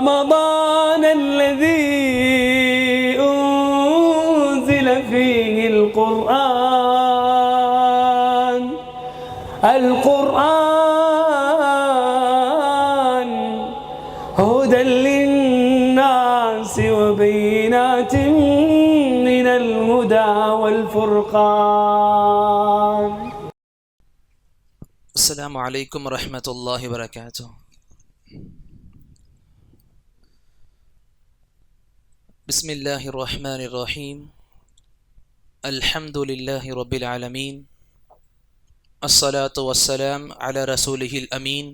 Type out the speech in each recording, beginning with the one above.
رمضان الذي أنزل فيه القرآن هدى للناس وبينات من الهدى والفرقان. السلام عليكم ورحمة الله وبركاته. بسم الله الرحمن الرحيم. الحمد لله رب العالمين. الصلاة والسلام على رسوله الأمين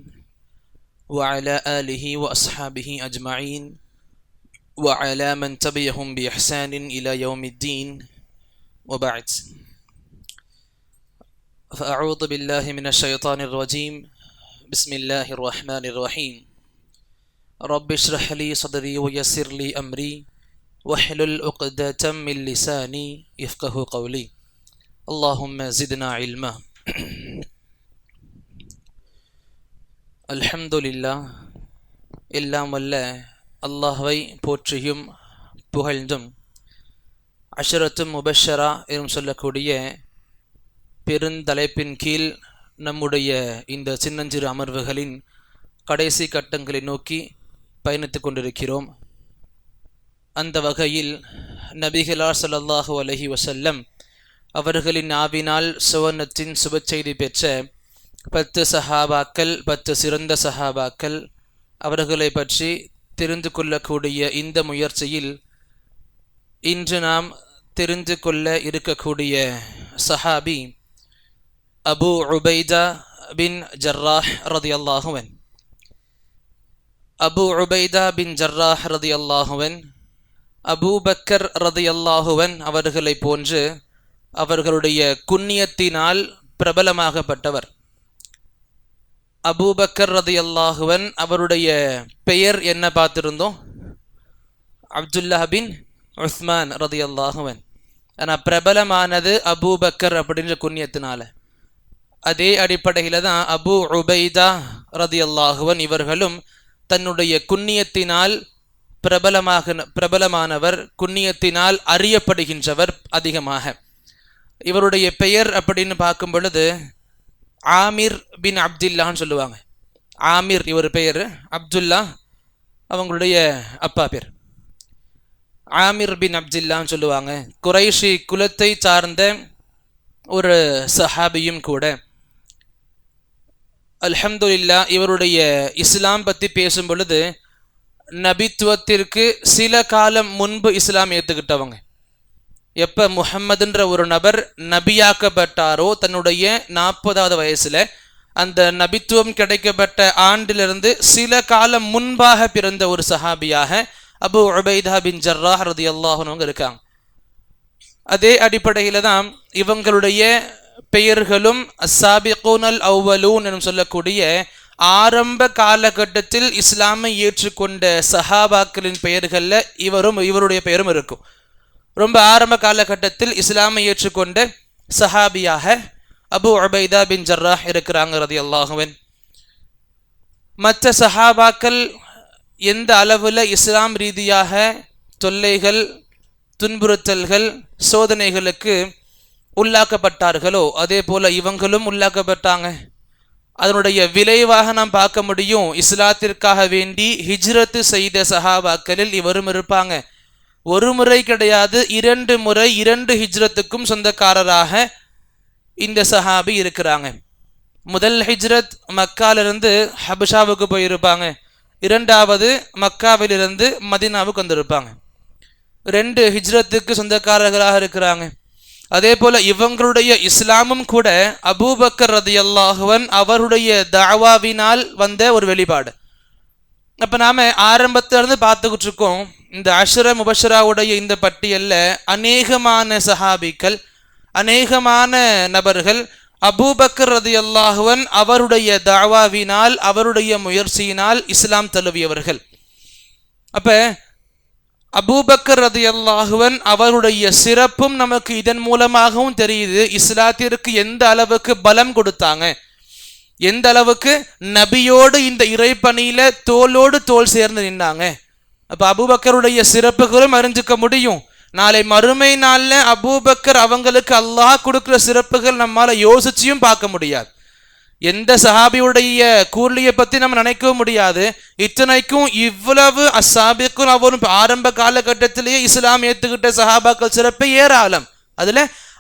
وعلى آله وأصحابه أجمعين وعلى من تبعهم بإحسان إلى يوم الدين وبعد. فأعوذ بالله من الشيطان الرجيم. بسم الله الرحمن الرحيم. رب اشرح لي صدري ويسر لي أمري واحلل عقدة من لساني يفقه قولي. اللهم زدنا علما. அல்ஹம்துலில்லாஹ். எல்லாம் வல்ல அல்லாஹ்வை போற்றியும் புகழ்ந்தும் அஷரத்தும் முபஷரா என்று சொல்லக்கூடிய பெருந்தலைப்பின் கீழ் நம்முடைய இந்த சின்னஞ்சிறு அமர்வுகளின் கடைசி கட்டங்களை நோக்கி பயணித்து கொண்டிருக்கிறோம். அந்த வகையில் நபிகளார் ஸல்லல்லாஹு அலைஹி வஸல்லம் அவர்களின் நாவினால் சுவர்ணத்தின் சுபச்செய்தி பெற்ற 10 சஹாபாக்கள், 10 சிறந்த சஹாபாக்கள் அவர்களை பற்றி தெரிந்து கொள்ளக்கூடிய இந்த முயற்சியில் இன்று நாம் தெரிந்து கொள்ள இருக்கக்கூடிய சஹாபி அபு உபைதா பின் ஜர்ராஹ் ரதியல்லாஹு அன்ஹு. அபு உபைதா பின் ஜர்ராஹ் ரதியல்லாஹு அன்ஹு அபூபக்கர் ரதியல்லாஹு அன்ஹு அவர்களை போன்று அவர்களுடைய குன்னியத்தினால் பிரபலமாகப்பட்டவர். அபூபக்கர் ரதியல்லாஹு அன்ஹு அவருடைய பெயர் என்ன பார்த்திருந்தோம்? அப்துல்லா பின் உஸ்மான் ரதியல்லாஹு அன்ஹு. ஆனால் பிரபலமானது அபூபக்கர் அப்படின்ற குன்னியத்தினால. அதே அடிப்படையில் தான் அபு உபைதா ரதியல்லாஹு அன்ஹு இவர்களும் தன்னுடைய குன்னியத்தினால் பிரபலமானவர், குன்னியத்தினால் அறியப்படுகின்றவர் அதிகமாக. இவருடைய பெயர் அப்படின்னு பார்க்கும் பொழுது ஆமிர் பின் அப்துல்லான்னு சொல்லுவாங்க. ஆமிர் இவர் பெயர், அப்துல்லா அவங்களுடைய அப்பா பேர். ஆமிர் பின் அப்துல்லான்னு சொல்லுவாங்க. குறைஷி குலத்தை சார்ந்த ஒரு சஹாபியும் கூட. அல்ஹம்துலில்லாஹ். இவருடைய இஸ்லாம் பற்றி பேசும் பொழுது நபித்துவத்திற்கு சில காலம் முன்பு இஸ்லாம் ஏற்றுக்கிட்டவங்க. எப்போ முஹம்மதுன்ற ஒரு நபர் நபியாக்கப்பட்டாரோ தன்னுடைய 40வது வயசில், அந்த நபித்துவம் கிடைக்கப்பட்ட ஆண்டிலிருந்து சில காலம் முன்பாக பிறந்த ஒரு சஹாபியாக அபு உபைதா பின் ஜர்ராஹ் ரதியல்லாஹு அன்ஹு இருக்காங்க. அதே அடிப்படையில் தான் இவங்களுடைய பெயர்களும் அஸ்ஸாபிகூனல் அவ்வலூன் என்று சொல்லக்கூடிய ஆரம்ப காலகட்டத்தில் இஸ்லாமை ஏற்றுக்கொண்ட சஹாபாக்களின் பெயர்களில் இவருடைய பெயரும் இருக்கும். ரொம்ப ஆரம்ப காலகட்டத்தில் இஸ்லாமை ஏற்றுக்கொண்ட சஹாபியாக அபு உபைதா பின் ஜர்ராஹ் இருக்கிறாங்க ரதியல்லாஹு அன்ஹு. மற்ற சஹாபாக்கள் எந்த அளவில் இஸ்லாம் ரீதியாக தொல்லைகள், துன்புறுத்தல்கள், சோதனைகளுக்கு உள்ளாக்கப்பட்டார்களோ அதே போல இவங்களும் உள்ளாக்கப்பட்டாங்க. அதனுடைய விளைவாக நாம் பார்க்க முடியும். இஸ்லாத்திற்காக வேண்டி ஹிஜ்ரத்து செய்த சஹாபாக்களில் இவரும் இருப்பாங்க. ஒரு முறை கிடையாது, 2 முறை 2 ஹிஜ்ரத்துக்கும் சொந்தக்காரராக இந்த சஹாபி இருக்கிறாங்க. முதல் ஹிஜ்ரத் மக்காலிருந்து ஹபஷாவுக்கு போயிருப்பாங்க. 2வது மக்காவிலிருந்து மதீனாவுக்கு வந்திருப்பாங்க. 2 ஹிஜ்ரத்துக்கு சொந்தக்காரர்களாக இருக்கிறாங்க. அதே போல இவங்களுடைய இஸ்லாமும் கூட அபூபக்கர் ரதியல்லாஹு அன்ஹு அவருடைய தாவாவினால் வந்த ஒரு வெளிப்பாடு. அப்போ நாம் ஆரம்பத்திலிருந்து பார்த்துக்கிட்டு இருக்கோம். இந்த அஷ்ர முபஷராவுடைய இந்த பட்டியலில் அநேகமான சஹாபிக்கள், அநேகமான நபர்கள் அபூபக்கர் ரதியல்லாஹு அன்ஹு அவருடைய தாவாவினால், அவருடைய முயற்சியினால் இஸ்லாம் தழுவியவர்கள். அப்போ அபூபக்கர் ரதியல்லாஹு அன்ஹு அவருடைய சிறப்பும் நமக்கு இதன் மூலமாகவும் தெரியுது. இஸ்லாத்திற்கு எந்த அளவுக்கு பலம் கொடுத்தாங்க, எந்த அளவுக்கு நபியோடு இந்த இறைப்பணியில தோளோடு தோள் சேர்ந்து நின்னாங்க. அப்ப அபூபக்கருடைய சிறப்புகளும் அறிஞ்சுக்க முடியும். நாளை மறுமை நாள்ல அபூபக்கர் அவங்களுக்கு அல்லாஹ் கொடுக்கிற சிறப்புகள் நம்மால யோசிச்சியும் பார்க்க முடியாது. எந்த சஹாபியுடைய கூலியை பத்தி நம்ம நினைக்கவும் முடியாது. இத்தனைக்கும் இவ்வளவு அஸ்ஸாபிக்கும் அவரும் ஆரம்ப காலகட்டத்திலேயே இஸ்லாம் ஏத்துக்கிட்ட சஹாபாக்கள் சிறப்பு ஏராளம்.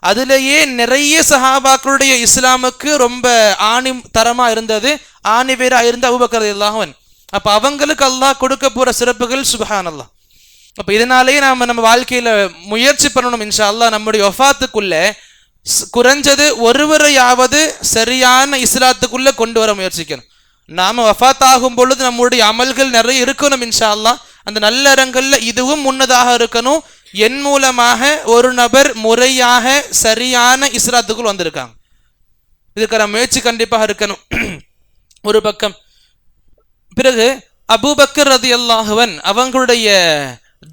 அதுலேயே நிறைய சஹாபாக்களுடைய இஸ்லாமுக்கு ரொம்ப ஆணி தரமா இருந்தது, ஆணி வேறா இருந்த அபூபக்கர் ரலியல்லாஹு அன்ஹு. அப்ப அவங்களுக்கு அல்லாஹ் கொடுக்க போற சிறப்புகள் சுப்ஹானல்லாஹ். அப்ப இதனாலேயே நம்ம வாழ்க்கையில முயற்சி பண்ணணும் இன்ஷா அல்லாஹ், நம்முடைய வஃபாத்துக்குள்ள குறைஞ்சது ஒருவரையாவது சரியான இஸ்லாத்துக்குள்ள கொண்டு வர முயற்சிக்கணும். நாம வஃபாத் ஆகும் பொழுது நம்முடைய அமல்கள் நிறைய இருக்கணும் இன்ஷா அல்லாஹ். அந்த நல்லறங்கள்ல இதுவும் முன்னதாக இருக்கணும். என் மூலமாக ஒரு நபர் முறையாக சரியான இஸ்லாத்துக்குள் வந்திருக்காங்க, இதுக்கான முயற்சி கண்டிப்பாக இருக்கணும் ஒரு பக்கம். பிறகு அபூபக்கர் ரலியல்லாஹு அன்ஹு அவங்களுடைய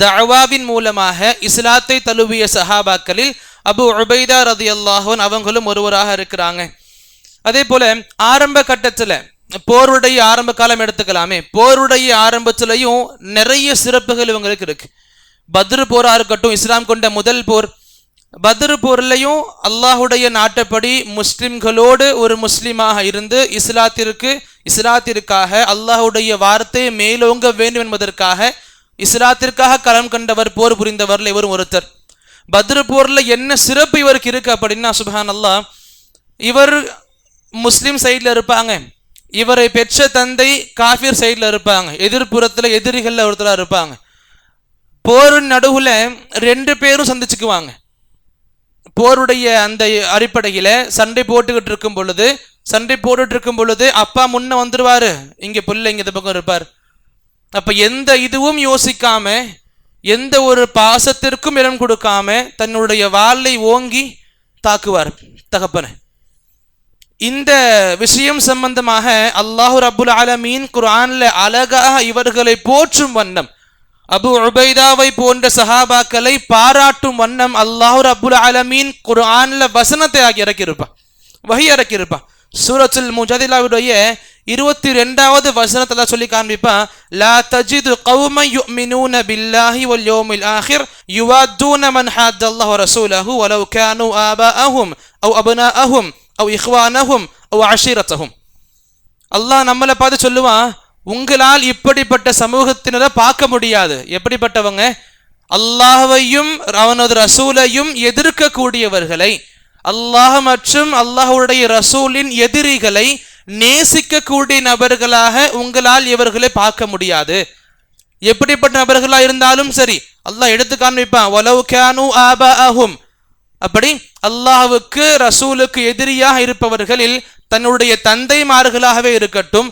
தஅவாவின் மூலமாக இஸ்லாத்தை தழுவிய சஹாபாக்களில் அபு உபைதா ரலியல்லாஹு அன்ஹு அவங்களும் ஒருவராக இருக்கிறாங்க. அதே போல ஆரம்ப கட்டத்துல போருடைய ஆரம்ப காலம் எடுத்துக்கலாமே, போருடைய ஆரம்பத்திலையும் நிறைய சிறப்புகள் இவங்களுக்கு இருக்கு. பத்ர் போரா இருக்கட்டும், இஸ்லாம் கொண்ட முதல் போர், பத்ர் போர்லையும் அல்லாஹுடைய நாட்டப்படி முஸ்லிம்களோடு ஒரு முஸ்லிமாக இருந்து இஸ்லாத்திற்காக அல்லாஹுடைய வார்த்தையை மேலோங்க வேண்டும் என்பதற்காக இஸ்லாத்திற்காக களம் கண்டவர், போர் புரிந்தவர்ல இவரும் ஒருத்தர். பத்ர் போர்ல என்ன சிறப்பு இவருக்கு இருக்கு அப்படின்னா சுப்ஹானல்லாஹ், இவர் முஸ்லிம் சைட்ல இருப்பாங்க, இவரை பெற்ற தந்தை காஃபிர் சைட்ல இருப்பாங்க, எதிர்ப்புறத்துல எதிரிகள்ல ஒருத்தரா இருப்பாங்க. போரின் நடுவுல 2 பேரும் சந்திச்சுக்குவாங்க. போருடைய அந்த அடிப்படையில சண்டை போட்டுட்டு இருக்கும் பொழுது அப்பா முன்ன வந்துருவாரு, இங்க புள்ள இங்க இந்த பக்கம் இருப்பார். அப்ப எந்த இதுவும் யோசிக்காம, எந்த ஒரு பாசத்திற்கும் இடம் கொடுக்காம தன்னுடைய வாளை ஓங்கி தாக்குவார் தகப்பனை. இந்த விஷயம் சம்பந்தமாக அல்லாஹு ரப்புல் ஆலமீன் குர்ஆன்ல அழகாக இவர்களை போற்றும் வண்ணம், அபு உபைதாவை போன்ற சஹாபாக்களை பாராட்டும் வண்ணம் அல்லாஹு ரப்புல் ஆலமீன் குர்ஆன்ல வசனத்தை இறக்கியிருப்பான், வஹி இறக்கியிருப்பான். சூரத்துல் முஜாதிலாவுடைய 22வது வசனத்துல சொல்லி காண்பிப்பான், லா தஜிது கௌமன் யுமினூன பில்லாஹி வல் யௌமில் ஆகிர் யுவாத்தூன மன் ஹாத்தல்லாஹு வ ரசூலஹு வலவ் கானூ ஆபாஅஹும் அவ் அப்னாஅஹும் அவ் இஹ்வானஹும் அவ் அஷீரத்தஹும். அல்லாஹ் நம்மளை பார்த்து சொல்லுவான், உங்களால் இப்படிப்பட்ட சமூகத்தினரை பார்க்க முடியாது. எப்படிப்பட்டவங்க? அல்லாஹ்வையும் அவனது ரசூலையும் எதிர்க்கக்கூடியவர்களை, அல்லாஹ் மற்றும் அல்லாஹ்வுடைய ரசூலின் எதிரிகளை நேசிக்கக்கூடிய நபர்களாக உங்களால் இவர்களை பார்க்க முடியாது. எப்படிப்பட்ட நபர்களா இருந்தாலும் சரி அல்லாஹ் எடுத்து காண்பிப்பான், வலவ் கானூ ஆபாஅஹும். அப்படி அல்லாஹ்வுக்கு ரசூலுக்கு எதிரியாக இருப்பவர்களில் தன்னுடைய தந்தைமார்களாகவே இருக்கட்டும்,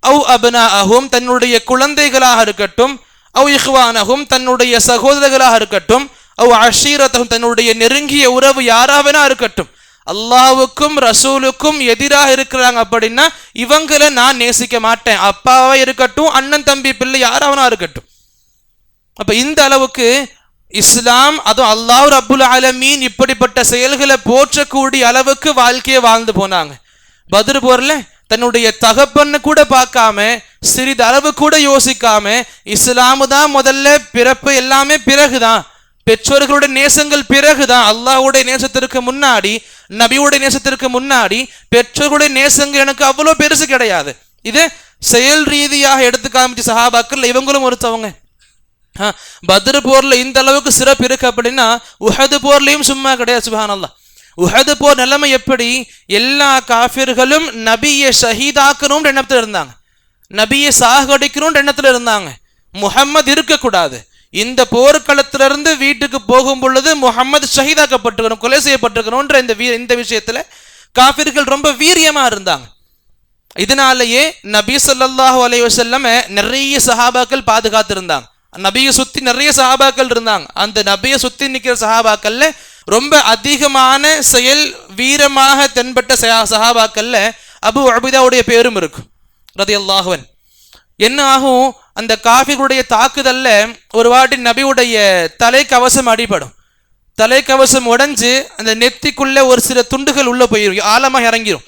அவ் அப்னாஅஹும் தன்னுடைய குழந்தைகளாக இருக்கட்டும், அவ் இஹ்வானஹும் தன்னுடைய சகோதரர்களாக இருக்கட்டும், அவ் அஷீரத்தஹும் தன்னுடைய நெருங்கிய உறவு யாராவனா இருக்கட்டும், அல்லாஹ்வுக்கும் ரசூலுக்கும் எதிராக இருக்கிறாங்க அப்படின்னா இவங்களை நான் நேசிக்க மாட்டேன். அப்பாவா இருக்கட்டும், அண்ணன் தம்பி பிள்ளை யாராவனா இருக்கட்டும். அப்ப இந்த அளவுக்கு இஸ்லாம், அதுவும் அல்லாஹ் ரப்புல் ஆலமீன் இப்படிப்பட்ட செயல்களை போற்றக்கூடிய அளவுக்கு வாழ்க்கையை வாழ்ந்து போனாங்க. பத்ர் போர்ல தன்னுடைய தகப்பன்னு கூட பார்க்காம, சிறிது அளவு கூட யோசிக்காம, இஸ்லாமு தான் முதல்ல, பிறப்பு எல்லாமே பிறகுதான், பெற்றோர்களுடைய நேசங்கள் பிறகுதான். அல்லாஹ்வுடைய நேசத்திற்கு முன்னாடி, நபியுடைய நேசத்திற்கு முன்னாடி பெற்றோர்களுடைய நேசங்கள் எனக்கு அவ்வளோ பெருசு கிடையாது. இது செயல் ரீதியாக எடுத்து காமிச்ச சஹாபாக்கள் இவங்களும் ஒருத்தவங்க. பத்ர் போர்ல இந்த அளவுக்கு சிறப்பு இருக்கு அப்படின்னா உஹது போர்லையும் சும்மா கிடையாது. சுப்ஹானல்லாஹ், உஹது போர் நிலைமை எப்படி? எல்லா காஃபிர்களும் நபியை ஷஹீதாக்கணும்னு எண்ணத்துல இருந்தாங்க, நபியை சாகடிக்கணும்னு எண்ணத்துல இருந்தாங்க. முஹம்மது இருக்கக்கூடாது. இந்த போர்க்களத்திலிருந்து வீட்டுக்கு போகும் பொழுது முஹம்மது ஷஹீதாக்கப்பட்டிருக்கணும், கொலை செய்யப்பட்டிருக்கணும்ன்ற இந்த விஷயத்துல காஃபிர்கள் ரொம்ப வீரியமா இருந்தாங்க. இதனாலேயே நபி ஸல்லல்லாஹு அலைஹி வஸல்லம் நிறைய சஹாபாக்கள் பாதுகாத்து இருந்தாங்க. நபியை சுத்தி நிறைய சஹாபாக்கள் இருந்தாங்க. அந்த நபியை சுத்தி நிற்கிற சஹாபாக்கள்ல ரொம்ப அதிகமான செயல் வீரமாக தென்பட்ட சஹாபாக்கள்ல அபு உபைதாவுடைய பேரும் இருக்கும் ரலியல்லாஹு அன்ஹு. என்ன ஆகும்? அந்த காஃபிர்களுடைய தாக்குதல்ல ஒரு வாட்டி நபியுடைய தலைக்கவசம் அடிபடும். தலைக்கவசம் உடைஞ்சு அந்த நெத்திக்குள்ள ஒரு சில துண்டுகள் உள்ள போயிடும், ஆழமாக இறங்கிடும்.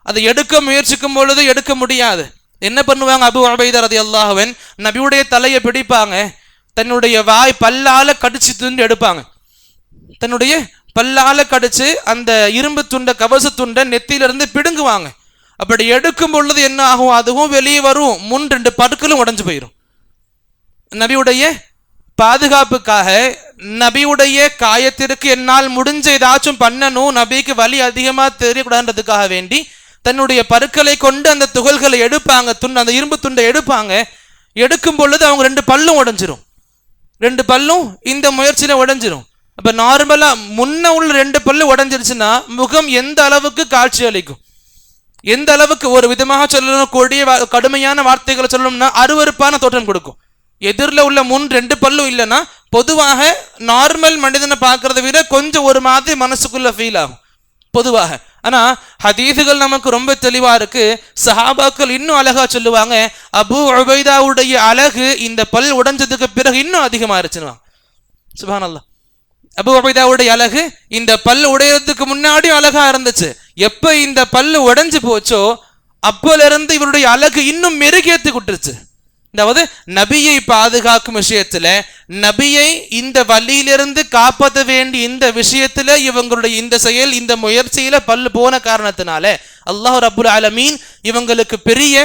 அதை எடுக்க முயற்சிக்கும் பொழுது எடுக்க முடியாது. என்ன பண்ணுவாங்க? அபூ உபைதா ரலியல்லாஹு அன்ஹு நபியுடைய தலையை பிடிப்பாங்க, தன்னுடைய வாய் பல்லால கடிச்சு துண்டு எடுப்பாங்க. தன்னுடைய பல்லால கடிச்சு அந்த இரும்பு துண்டை, கவச துண்டை நெத்தியிலிருந்து பிடுங்குவாங்க. அப்படி எடுக்கும் பொழுது என்ன ஆகும்? அதுவும் வெளியே வரும், முன் 2 பற்களும் உடைஞ்சு போயிடும். நபியுடைய பாதுகாப்புக்காக, நபியுடைய காயத்திற்கு என்னால் முடிஞ்ச ஏதாச்சும் பண்ணணும், நபிக்கு வலி அதிகமாக தெரியக்கூடாதுன்றதுக்காக வேண்டி தன்னுடைய பற்களை கொண்டு அந்த துகள்களை எடுப்பாங்க, அந்த இரும்பு துண்டை எடுப்பாங்க. எடுக்கும் பொழுது அவங்க 2 பல்லும் உடைஞ்சிரும். 2 பல்லும் இந்த முயற்சியில உடைஞ்சிரும். அப்ப நார்மலா முன்ன உள்ள 2 பல்லு உடைஞ்சிருச்சுன்னா முகம் எந்த அளவுக்கு காட்சி அளிக்கும், எந்த அளவுக்கு ஒரு விதமாக சொல்லணும், கொடிய கடுமையான வார்த்தைகளை சொல்லணும்னா அருவருப்பான தோற்றம் கொடுக்கும். எதிரில் உள்ள முன் 2 பல்லும் இல்லைன்னா பொதுவாக நார்மல் மனிதனை பார்க்கறத விட கொஞ்சம் ஒரு மாதிரி மனசுக்குள்ள ஃபீல் ஆகும் பொதுவாக. ஆனா ஹதீஸுகள் நமக்கு ரொம்ப தெளிவா இருக்கு. சஹாபாக்கள் இன்னும் அழகா சொல்லுவாங்க, அபூ உபைதாவுடைய அழகு இந்த பல் உடைஞ்சதுக்கு பிறகு இன்னும் அதிகமாயிருச்சுன்னு. சுப்ஹானல்லாஹ். அபூ உபைதாவுடைய அழகு இந்த பல் உடையறதுக்கு முன்னாடியும் அழகா இருந்துச்சு. எப்ப இந்த பல்லு உடைஞ்சு போச்சோ அப்போல இருந்து இவருடைய அழகு இன்னும் மெருகேத்து விட்டுருச்சு. அதாவது நபியை பாதுகாக்கும் விஷயத்துல, நபியை இந்த வழியிலிருந்து காப்பாற்ற வேண்டிய இந்த விஷயத்துல இவங்களுடைய இந்த செயல், இந்த முயற்சியில பல்லு போன காரணத்தினால அல்லாஹ் ரப்புல் ஆலமீன் இவங்களுக்கு பெரிய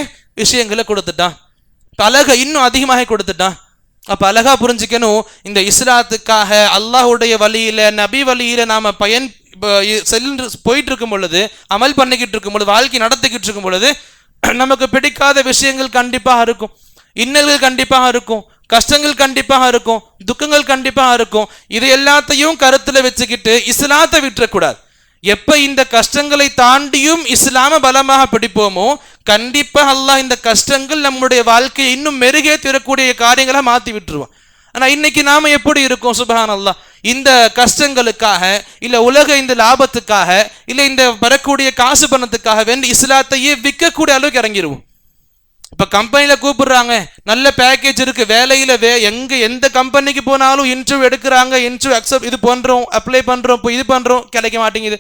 விஷயங்களை கொடுத்துட்டான், அழகை இன்னும் அதிகமாக கொடுத்துட்டான். அப்ப அழகா புரிஞ்சுக்கணும், இந்த இஸ்லாத்துக்காக அல்லாஹுடைய வழியில, நபி வழியில நாம போயிட்டு இருக்கும் பொழுது, அமல் பண்ணிக்கிட்டு இருக்கும் பொழுது, வாழ்க்கை நடத்திக்கிட்டு இருக்கும் பொழுது நமக்கு பிடிக்காத விஷயங்கள் கண்டிப்பாக இருக்கும், இன்னல்கள் கண்டிப்பாக இருக்கும், கஷ்டங்கள் கண்டிப்பாக இருக்கும், துக்கங்கள் கண்டிப்பாக இருக்கும். இது எல்லாத்தையும் கருத்துல வச்சுக்கிட்டு இஸ்லாத்தை விட்டுறக்கூடாது. எப்ப இந்த கஷ்டங்களை தாண்டியும் இஸ்லாம பலமாக பிடிப்போமோ கண்டிப்பாக அல்லாஹ் இந்த கஷ்டங்கள் நம்முடைய வாழ்க்கையை இன்னும் மெருகே தரக்கூடிய காரியங்களை மாற்றி விட்டுருவோம். ஆனா இன்னைக்கு நாம எப்படி இருக்கோம்? சுப்ஹானல்லாஹ். இந்த கஷ்டங்களுக்காக, இல்ல உலக இந்த லாபத்துக்காக, இல்ல இந்த வரக்கூடிய காசு பணத்துக்காக வேண்டி இஸ்லாத்தையே விற்கக்கூடிய அளவுக்கு இறங்கிடுவோம். இப்ப கம்பெனியில கூப்பிடுறாங்க, நல்ல பேக்கேஜ் இருக்கு, வேலையில எந்த கம்பெனிக்கு போனாலும் இன்டர்வியூ எடுக்கிறாங்க, இன்டர்வியூ அக்செப்ட் இது பண்றோம், அப்ளை பண்றோம், இப்போ இது பண்றோம், கிடைக்க மாட்டேங்குது.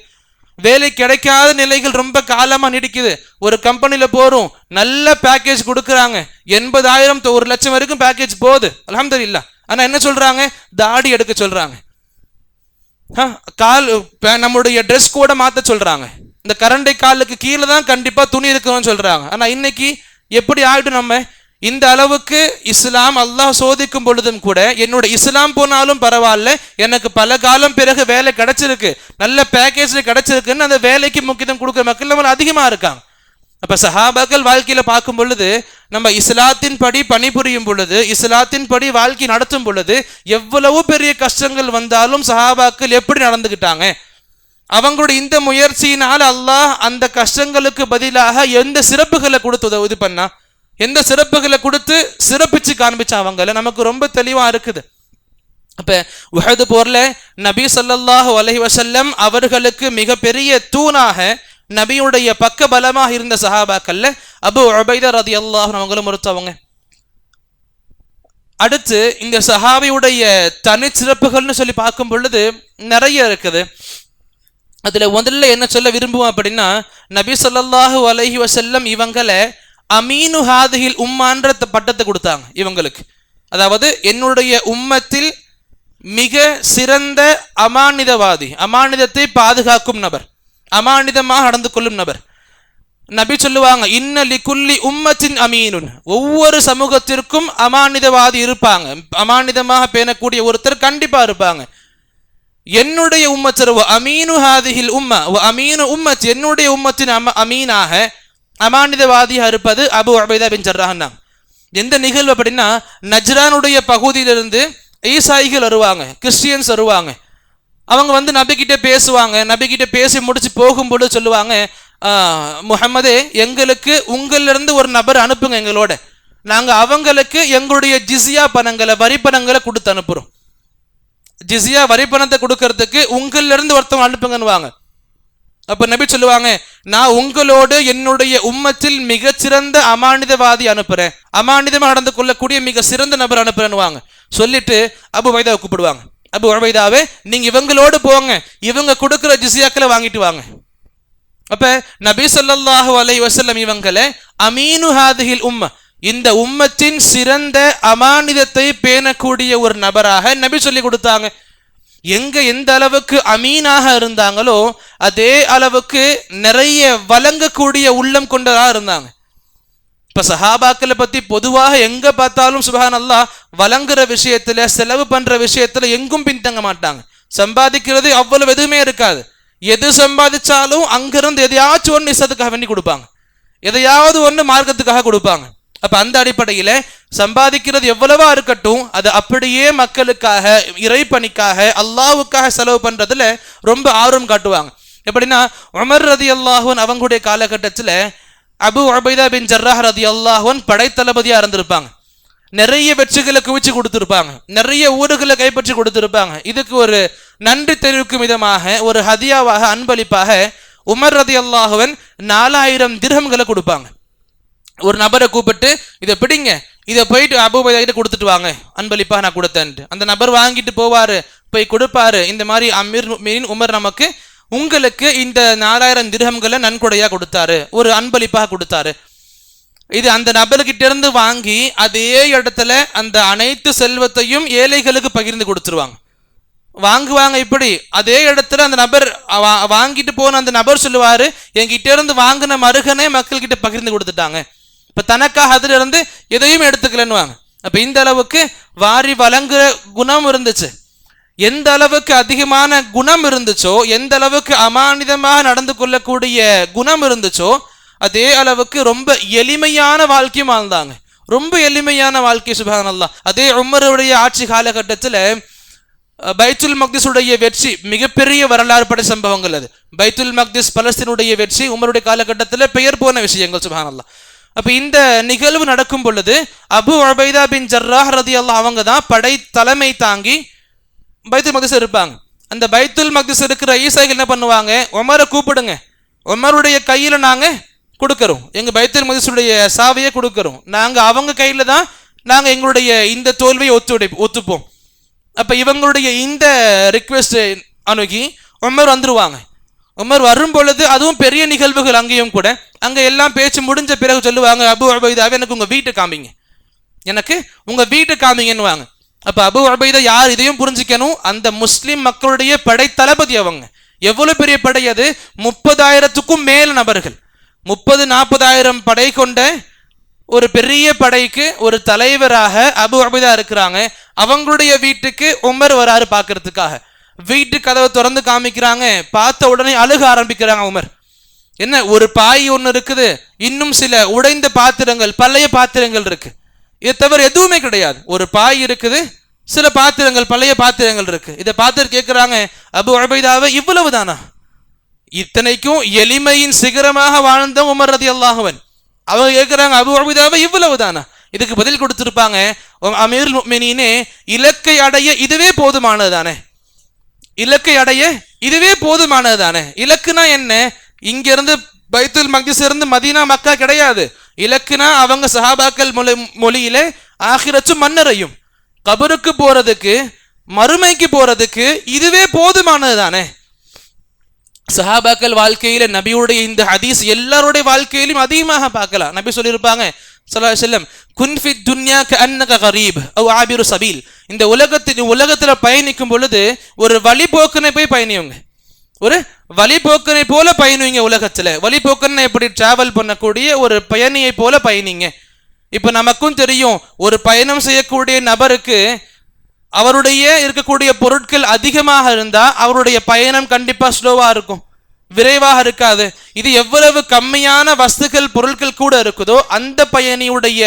வேலை கிடைக்காத நிலைகள் ரொம்ப காலமா நீடிக்குது. ஒரு கம்பெனியில போறோம், நல்ல பேக்கேஜ் கொடுக்குறாங்க, 80,000 to 1,00,000 வரைக்கும் பேக்கேஜ் போகுது, அல்ஹம்துலில்லாஹ். ஆனா என்ன சொல்றாங்க? தாடி எடுக்க சொல்றாங்க, நம்முடைய ட்ரெஸ் கூட மாத்த சொல்றாங்க, இந்த கரண்டை காலுக்கு கீழே தான் கண்டிப்பா துணி இருக்கணும்னு சொல்றாங்க. ஆனா இன்னைக்கு எப்படி ஆயிடும்? நம்ம இந்த அளவுக்கு இஸ்லாம் அல்லாஹ் சோதிக்கும் பொழுதும் கூட என்னோட இஸ்லாம் போனாலும் பரவாயில்ல, எனக்கு பல காலம் பிறகு வேலை கிடைச்சிருக்கு, நல்ல பேக்கேஜ்ல கிடைச்சிருக்குன்னு அந்த வேலைக்கு முக்கியத்துவம் கொடுக்குற மக்கள் நம்ம அதிகமா இருக்காங்க. அப்ப சஹாபாக்கள் வாழ்க்கையில பார்க்கும் பொழுது, நம்ம இஸ்லாத்தின் படி பணிபுரியும் பொழுது, இஸ்லாத்தின் படி வாழ்க்கை நடத்தும் பொழுது எவ்வளவு பெரிய கஷ்டங்கள் வந்தாலும் சஹாபாக்கள் எப்படி நடந்துகிட்டாங்க, அவங்களுடைய இந்த முயற்சியினால் அல்லாஹ் அந்த கஷ்டங்களுக்கு பதிலாக எந்த சிறப்புகளை கொடுத்து உதவி பண்ணா, எந்த சிறப்புகளை கொடுத்து சிறப்பிச்சு காண்பிச்சா அவங்கள நமக்கு ரொம்ப தெளிவா இருக்குது. அப்ப உஹது போர்ல நபி ஸல்லல்லாஹு அலைஹி வஸல்லம் அவர்களுக்கு மிகப்பெரிய தூணாக, நபியுடைய பக்க பலமாக இருந்த சஹாபாக்கள்ல அபூ உபைதா ரலியல்லாஹு அன்ஹு அவங்களும் ஒருத்தவங்க. அடுத்து இந்த சஹாபியுடைய தனிச்சிறப்புகள்னு சொல்லி பார்க்கும் பொழுது நிறைய இருக்குது. அதுல முதல்ல என்ன சொல்ல விரும்புவோம் அப்படின்னா, நபி ஸல்லல்லாஹு அலைஹி வஸல்லம் இவங்களை அமீனு ஹாதிஹில் உம்மான்ற பட்டத்தை கொடுத்தாங்க இவங்களுக்கு. அதாவது என்னுடைய உம்மத்தில் மிக சிறந்த அமானிதவாதி, அமானிதத்தை பாதுகாக்கும் நபர், அமானிதமாக நடந்து கொள்ளும் நபர். நபி சொல்லுவாங்க, இன்ன லிகுல்லி உம்மத்தின் அமீனுன், ஒவ்வொரு சமூகத்திற்கும் அமானிதவாதி இருப்பாங்க, அமானிதமாக பேணக்கூடிய ஒருத்தர் கண்டிப்பா இருப்பாங்க. என்னுடைய உம்மத்தர் அமீனு ஹாதிஹில் உம்மா அமீனு உம்மத், என்னுடைய உம்மத்தின் அமீனாக அமானிதவாதியாக இருப்பது அபூ உபைதா பின் ஜர்ராஹ். எந்த நிகழ்வு அப்படின்னா, நஜ்ரானுடைய பகுதியிலிருந்து ஈசாயிகள் வருவாங்க, கிறிஸ்டியன்ஸ் வருவாங்க. அவங்க நபிகிட்ட பேசுவாங்க. நபிகிட்ட பேசி முடிச்சு போகும்போது சொல்லுவாங்க, முஹம்மதே, எங்களுக்கு உங்களிலிருந்து ஒரு நபர் அனுப்புங்க எங்களோட, நாங்க அவங்களுக்கு எங்களுடைய ஜிஸியா பணங்களை, வரி பணங்களை கொடுத்து அனுப்புறோம். ஜிஸியா வரி பணத்தை கொடுக்கறதுக்கு உங்களிலிருந்து ஒருத்தவங்க அனுப்புங்கன்னு. அப்ப நபி சொல்லுவாங்க, நான் உங்களோடு என்னுடைய உம்மத்தில் மிகச்சிறந்த அமானிதவாதி அனுப்புறேன், அமானிதமா நடந்து கொள்ளக்கூடிய மிக சிறந்த நபர் அனுப்புறேன்னு சொல்லிட்டு அபூ உபைதாவை கூப்பிடுவாங்க. அபூ உபைதாவே, நீங்க இவங்களோடு போங்க, இவங்க கொடுக்குற ஜிஸியாக்களை வாங்கிட்டு வாங்க. அப்ப நபி ஸல்லல்லாஹு அலைஹி வஸல்லம் இவங்களே அமீனு ஹாதிஹில் உம்ம, இந்த உம்மத்தின் சிறந்த அமானிதத்தை பேணக்கூடிய ஒரு நபராக நபி சொல்லி கொடுத்தாங்க. எந்த அளவுக்கு அமீனாக இருந்தாங்களோ அதே அளவுக்கு நிறைய வழங்கக்கூடிய உள்ளம் கொண்டதாக இருந்தாங்க. இப்ப சஹாபாக்களை பத்தி பொதுவாக எங்க பார்த்தாலும் சுப்ஹானல்லாஹ் வழங்குற விஷயத்துல, செலவு பண்ற விஷயத்துல எங்கும் பின்தங்க மாட்டாங்க. சம்பாதிக்கிறது அவ்வளவு எதுவுமே இருக்காது. எது சம்பாதிச்சாலும் அங்கிருந்து எதையாச்சும் ஒன்று இசத்துக்காக வேண்டி கொடுப்பாங்க, எதையாவது ஒன்று மார்க்கத்துக்காக கொடுப்பாங்க. அப்ப அந்த அடிப்படையில சம்பாதிக்கிறது எவ்வளவா இருக்கட்டும், அது அப்படியே மக்களுக்காக, இறைப்பணிக்காக, அல்லாஹ்வுக்காக செலவு பண்றதுல ரொம்ப ஆர்வம் காட்டுவாங்க. எப்படின்னா உமர் ரலியல்லாஹு அன்ஹு அவங்களுடைய காலகட்டத்தில் அபு உபைதா பின் ஜர்ராஹ் ரலியல்லாஹு அன்ஹு படைத்தளபதியா இருந்திருப்பாங்க. நிறைய வெற்றிகளை குவிச்சு கொடுத்திருப்பாங்க, நிறைய ஊர்களை கைப்பற்றி கொடுத்திருப்பாங்க. இதுக்கு ஒரு நன்றி தெரிவிக்கும் விதமாக, ஒரு ஹதியாவாக, அன்பளிப்பாக உமர் ரலியல்லாஹு அன்ஹு 4000 திர்ஹம்களை கொடுப்பாங்க. ஒரு நபரை கூப்பிட்டு இதை பிடிங்க, இதை போயிட்டு அபூ உபைதா கிட்ட கொடுத்துட்டு வாங்க, அன்பளிப்பாக நான் கொடுத்தேன்ட்டு. அந்த நபர் வாங்கிட்டு போவாரு, போய் கொடுப்பாரு. இந்த மாதிரி அமீர் முஃமினீன் உமர் நமக்கு, உங்களுக்கு இந்த 4000 திர்ஹம்களை நன்கொடையா கொடுத்தாரு, ஒரு அன்பளிப்பாக கொடுத்தாரு. இது அந்த நபர்கிட்ட இருந்து வாங்கி அதே இடத்துல அந்த அனைத்து செல்வத்தையும் ஏழைகளுக்கு பகிர்ந்து கொடுத்துருவாங்க. வாங்குவாங்க. இப்படி அதே இடத்துல அந்த நபர் வாங்கிட்டு போன அந்த நபர் சொல்லுவாரு, என்கிட்ட இருந்து வாங்கின மருகனே மக்கள் கிட்ட பகிர்ந்து கொடுத்துட்டாங்க, இப்ப தனக்காக அதுல இருந்து எதையும் எடுத்துக்கலன்னு வாங்க. அப்ப இந்த அளவுக்கு வாரி வழங்குற குணம் இருந்துச்சு. எந்த அளவுக்கு அதிகமான குணம் இருந்துச்சோ, எந்த அளவுக்கு அமானிதமாக நடந்து கொள்ளக்கூடிய குணம் இருந்துச்சோ, அதே அளவுக்கு ரொம்ப எளிமையான வாழ்க்கையும் வாழ்ந்தாங்க. ரொம்ப எளிமையான வாழ்க்கை. சுப்ஹானல்லாஹ். அதே உமருடைய ஆட்சி காலகட்டத்தில் பைத்துல் மக்திஸுடைய வெற்றி மிகப்பெரிய வரலாறு படை சம்பவங்கள். அது பைத்துல் மக்திஸ் பலஸ்தீனுடைய வெற்றி உமருடைய காலகட்டத்தில் பெயர் போன விஷயங்கள். சுப்ஹானல்லாஹ். அப்ப இந்த நிகழ்வு நடக்கும் பொழுது அபு உபைதா பின் ஜர்ராஹ் ரலியல்லாஹு அவங்க தான் படை தலைமை தாங்கி பைத்துல் மக்திஸ் இருப்பாங்க. அந்த பைத்துல் மக்திஸ் இருக்கிற ஈசாய்கள் என்ன பண்ணுவாங்க, உமரை கூப்பிடுங்க, உமருடைய கையில நாங்க கொடுக்கிறோம், எங்க பைத்துல் மக்திஸுடைய சாவியை கொடுக்கிறோம், நாங்க அவங்க கையில தான் நாங்க எங்களுடைய இந்த தோல்வியை ஒத்துப்போம். அப்ப இவங்களுடைய இந்த ரிக்வெஸ்ட் அணுகி உமர் வந்துருவாங்க. உமர் வரும் பொழுது அதுவும் பெரிய நிகழ்வுகள். அங்கேயும் கூட அங்க எல்லாம் பேச்சு முடிஞ்ச பிறகு சொல்லுவாங்க, அபு உபைதாவே எனக்கு உங்க வீட்டை காமிங்க, எனக்கு உங்க வீட்டை காமிங்கன்னுவாங்க. அப்ப அபு உபைதா யார், இதையும் புரிஞ்சுக்கணும், அந்த முஸ்லிம் மக்களுடைய படை தளபதி. அவங்க எவ்வளவு பெரிய படை அது, 30,000க்கும் மேல் நபர்கள், 30-40,000 படை கொண்ட ஒரு பெரிய படைக்கு ஒரு தலைவராக அபு உபைதா இருக்கிறாங்க. அவங்களுடைய வீட்டுக்கு உமர் வராரு பார்க்கறதுக்காக. வீட்டு கதவை திறந்து காமிக்கிறாங்க, பார்த்த உடனே அழுக ஆரம்பிக்கிறாங்க உமர். என்ன, ஒரு பாய் ஒன்று இருக்குது, இன்னும் சில உடைந்த பாத்திரங்கள், பழைய பாத்திரங்கள் இருக்கு, இதை தவிர எதுவுமே கிடையாது. ஒரு பாய் இருக்குது, சில பாத்திரங்கள், பழைய பாத்திரங்கள் இருக்கு. இதை பார்த்துட்டு கேட்கிறாங்க, அபு உபைதாவை இவ்வளவு தானா? இத்தனைக்கும் எளிமையின் சிகரமாக வாழ்ந்த உமர் ரலியல்லாஹு அன்ஹு அவங்க கேட்கிறாங்க, அபு உபைதாவை இவ்வளவு தானா? இதுக்கு பதில் கொடுத்திருப்பாங்க, அமீருல் முஃமினீனே, இலக்கை அடைய இதுவே போதுமானது தானே, இலக்கை அடைய இதுவே போதுமானது தானே. இலக்குனா என்ன, இங்க இருந்து பைத்துல் மக்திஸ் இருந்து மதீனா மக்கா கிடையாது. இலக்குனா அவங்க சஹாபாக்கள் மொழியில ஆகிரச்சும் மன்னரையும், கபருக்கு போறதுக்கு, மறுமைக்கு போறதுக்கு இதுவே போதுமானது தானே. சஹாபாக்கள் வாழ்க்கையில நபியுடைய இந்த ஹதீஸ் எல்லாருடைய வாழ்க்கையிலும் அதிகமாக பார்க்கலாம். நபி சொல்லியிருப்பாங்க ஸல்லல்லாஹு அலைஹி வஸல்லம், குன் ஃபி துன்யா கஅன்னக கரீப் அவ் ஆபிரு சபீல். இந்த உலகத்துல பயணிக்கும் பொழுது ஒரு வழிபோக்கனை போய் பயணியுங்க, ஒரு வழிபோக்கனை போல பயணிங்க. உலகத்துல வழிபோக்கனை எப்படி டிராவல் பண்ணக்கூடிய ஒரு பயணியை போல பயணிங்க. இப்ப நமக்கும் தெரியும், ஒரு பயணம் செய்யக்கூடிய நபருக்கு அவருடைய இருக்கக்கூடிய பொருட்கள் அதிகமாக இருந்தா அவருடைய பயணம் கண்டிப்பா ஸ்லோவா இருக்கும், விரைவாக இருக்காது. இது எவ்வளவு கம்மியான வஸ்துக்கள் பொருட்கள் கூட இருக்குதோ அந்த பயணியுடைய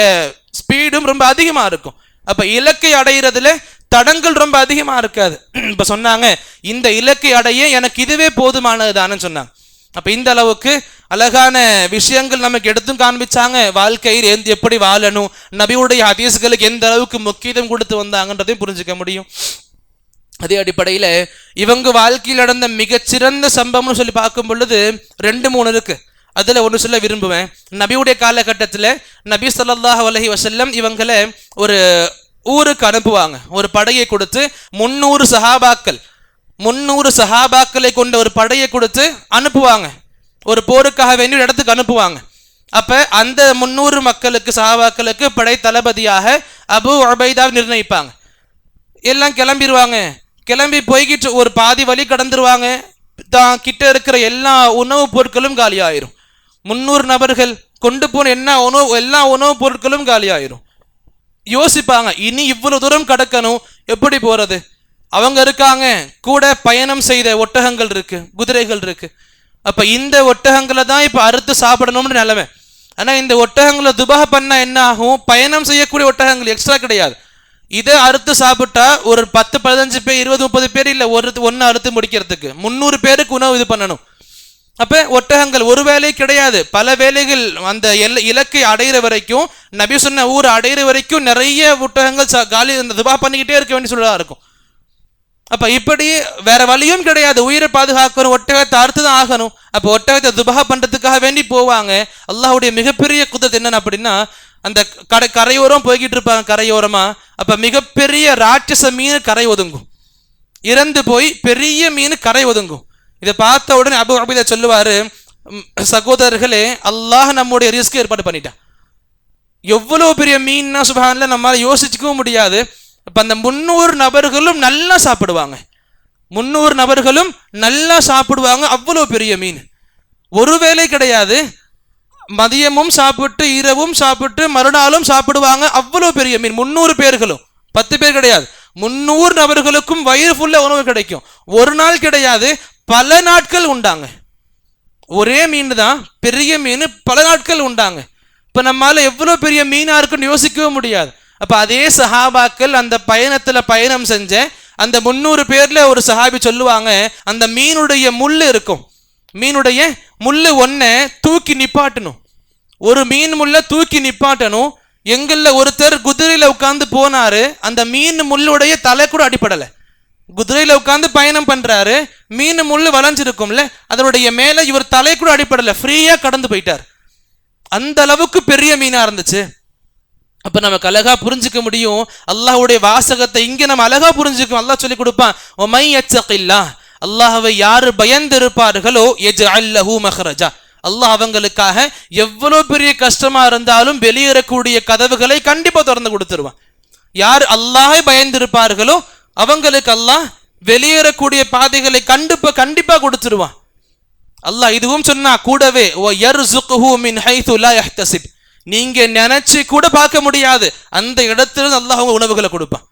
ஸ்பீடும் ரொம்ப அதிகமா இருக்கும். அப்ப இலக்கை அடைகிறதுல தடங்கள் ரொம்ப அதிகமா இருக்காது. இப்ப சொன்னாங்க, இந்த இலக்கை அடைய எனக்கு இதுவே போதுமானதுதான்னு சொன்னாங்க. அப்ப இந்த அளவுக்கு அழகான விஷயங்கள் நமக்கு எடுத்தும் காண்பிச்சாங்க. வாழ்க்கையில் எப்படி வாழணும், நபியுடைய ஹதீஸ்களுக்கு எந்த அளவுக்கு முக்கியத்துவம் கொடுத்து வந்தாங்கன்றதையும் புரிஞ்சுக்க முடியும். அதே அடிப்படையில இவங்க வாழ்க்கையில் நடந்த மிகச்சிறந்த சம்பவம்னு சொல்லி பார்க்கும் பொழுது 2-3 இருக்கு. அதுல ஒன்று சொல்ல விரும்புவேன். நபியுடைய காலகட்டத்தில் நபி ஸல்லல்லாஹு அலைஹி வஸல்லம் இவங்களை ஒரு ஊருக்கு அனுப்புவாங்க. ஒரு படையை கொடுத்து 300 சஹாபாக்களை கொண்ட ஒரு படையை கொடுத்து அனுப்புவாங்க. ஒரு போருக்காக வேண்டி ஒரு இடத்துக்கு அனுப்புவாங்க. அப்ப அந்த 300 மக்களுக்கு சஹாபாக்களுக்கு படை தளபதியாக அபு உபைதா நிர்ணயிப்பாங்க. எல்லாம் கிளம்பிடுவாங்க. கிளம்பி போய்கிட்டு ஒரு பாதி வழி கடந்துருவாங்க. தான் கிட்ட இருக்கிற எல்லா உணவுப் பொருட்களும் காலியாயிரும். 300 நபர்கள் கொண்டு போன எல்லா உணவுப் பொருட்களும் காலியாயிரும். யோசிப்பாங்க, இனி இவ்வளவு தூரம் கடக்கணும், எப்படி போறது? அவங்க இருக்காங்க, கூட பயணம் செய்த ஒட்டகங்கள் இருக்கு, குதிரைகள் இருக்கு. அப்ப இந்த ஒட்டகங்களை தான் இப்ப அறுத்து சாப்பிடணும்னு நிலைமை. ஆனா இந்த ஒட்டகங்களை துபா பண்ணா என்ன ஆகும்? பயணம் செய்யக்கூடிய ஒட்டகங்கள் எக்ஸ்ட்ரா கிடையாது. இதை அறுத்து சாப்பிட்டா ஒரு 10-15 பேர் 20-30 பேர் இல்ல ஒன்னு அறுத்து முடிக்கிறதுக்கு 300 பேருக்கு உணவு இது பண்ணணும். அப்ப ஒட்டகங்கள் ஒரு வேலை கிடையாது, பல வேலைகள். அந்த இலக்கை அடையிற வரைக்கும், நபி சொன்ன ஊர் அடையிற வரைக்கும் நிறைய ஒட்டகங்கள் காலி துபா பண்ணிக்கிட்டே இருக்க வேண்டிய சொல்லா இருக்கும். அப்ப இப்படி வேற வழியும் கிடையாது, உயிரை பாதுகாக்கணும், ஒட்டகத்தை அறுத்து தான் ஆகணும். அப்ப ஒட்டகத்தை துபா பண்றதுக்காக வேண்டி போவாங்க. அல்லாஹ்வுடைய மிகப்பெரிய குதத் என்னன்னு அப்படின்னா, அந்த கரையோரம் போய்கிட்டு இருப்பாங்க கரையோரமா. அப்ப மிகப்பெரிய ராட்சச மீன் கரை ஒதுங்கும், இறந்து போய் பெரிய மீன் கரை ஒதுங்கும். இதை பார்த்த உடனே அபு உபைதா சொல்லுவாரு, சகோதரர்களே, அல்லாஹ் நம்முடைய ரிஸ்க் ஏற்பாடு பண்ணிட்டான். எவ்வளவு பெரிய மீன்னா சுப்ஹானல்லாஹ், நம்மளால யோசிச்சுக்கவும் முடியாது. அப்ப அந்த 300 நபர்களும் நல்லா சாப்பிடுவாங்க. 300 நபர்களும் நல்லா சாப்பிடுவாங்க. அவ்வளவு பெரிய மீன் ஒரு வேளை கிடையாது, மதியமும் சாப்பிட்டு இரவும் சாப்பிட்டு மறுநாளும் சாப்பிடுவாங்க. அவ்வளவு பெரிய மீன். 300 பேர்களும், 10 பேர் கிடையாது, 300 நபர்களுக்கும் வயிறு ஃபுல்லா உணவு கிடைக்கும். ஒரு நாள் கிடையாது, பல நாட்கள் உண்டாங்க. ஒரே மீன் தான், பெரிய மீன், பல நாட்கள் உண்டாங்க. இப்ப நம்மால எவ்வளவு பெரிய மீனா இருக்குன்னு யோசிக்கவும் முடியாது. அப்ப அதே சஹாபாக்கள் அந்த பயணத்துல பயணம் செஞ்ச அந்த 300 பேர்ல ஒரு சஹாபி சொல்லுவாங்க, அந்த மீனுடைய முள்ளு இருக்கும், மீனுடைய முள்ளு ஒன்ன தூக்கி நிப்பாட்டணும், ஒரு மீன் முள்ள தூக்கி நிப்பாட்டணும். எங்கள்ல ஒருத்தர் குதிரையில உட்கார்ந்து போனாரு, அந்த மீன் முள்ளுடைய தலை கூட அடிப்படல. குதிரையில உட்கார்ந்து பயணம் பண்றாரு, மீன் முள்ளு வளைஞ்சிருக்கும்ல, அதனுடைய மேல இவர் தலை கூட அடிப்படல, ஃப்ரீயா கடந்து போயிட்டார். அந்த அளவுக்கு பெரிய மீனா இருந்துச்சு. அப்ப நமக்கு அழகா புரிஞ்சுக்க முடியும் அல்லாஹ்வுடைய வாசகத்தை. இங்க நம்ம அழகா புரிஞ்சுக்கணும். அல்லாஹ் சொல்லி கொடுப்பான், ஒமை யத்தகில்லாஹ், அல்லாஹ்வை யாரு பயந்து இருப்பார்களோ யஜ்அல் லஹு மக்ரஜா, அல்லாஹ் அவங்களுக்காக எவ்வளவு பெரிய கஷ்டமா இருந்தாலும் வெளியேறக்கூடிய கதவுகளை கண்டிப்பா திறந்து கொடுத்துருவான். யார் அல்லாஹை பயந்து இருப்பார்களோ அவங்களுக்கு அல்லாஹ் வெளியேறக்கூடிய பாதைகளை கண்டிப்பா கொடுத்துருவான். அல்லாஹ் இதுவும் சொன்னா கூடவே, வ யர்ஸுகுஹு மின் ஹைது லா யஹ்தஸிப், நீங்க நினைச்சு கூட பார்க்க முடியாது அந்த இடத்துல அல்லாஹ் அவங்க உணவுகளை கொடுப்பான்.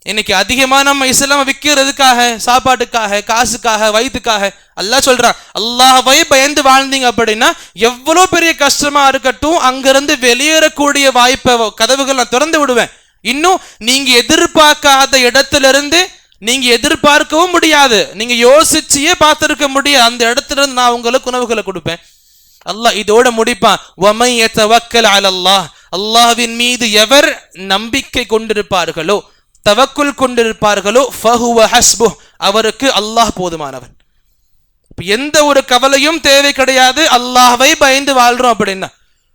இன்னைக்கு அதிகமா நம்ம இஸ்லாம விற்கிறதுக்காக, சாப்பாட்டுக்காக, காசுக்காக, வயிற்றுக்காக, அல்லாஹ் சொல்றான், அல்லாஹ்வை பயந்து வாழ்ந்தீங்க அப்படின்னா எவ்வளவு பெரிய கஷ்டமா இருக்கட்டும், அங்கிருந்து வெளியேறக்கூடிய வாய்ப்பை கதவுகள் நான் திறந்து விடுவேன். இன்னும் நீங்க எதிர்பார்க்காத இடத்துல இருந்து, நீங்க எதிர்பார்க்கவும் முடியாது, நீங்க யோசிச்சியே பார்த்திருக்க முடியாது, அந்த இடத்துல இருந்து நான் உங்களுக்கு உணவுகளை கொடுப்பேன். அல்லாஹ் இதோட முடிப்பான், வமை யதவக்கல் அலல்லாஹ், அல்லாஹ்வின் மீது எவர் நம்பிக்கை கொண்டிருப்பார்களோ, தவக்குல் கொண்டிருப்பார்களோ, ஃபஹுவ ஹஸ்புஹ், அவருக்கு அல்லாஹ் போதுமானவன். எந்த ஒரு கவலையும் தேவை கிடையாது, அல்லாஹ்வை பயந்து வாழ்றோம் அப்படின்னா.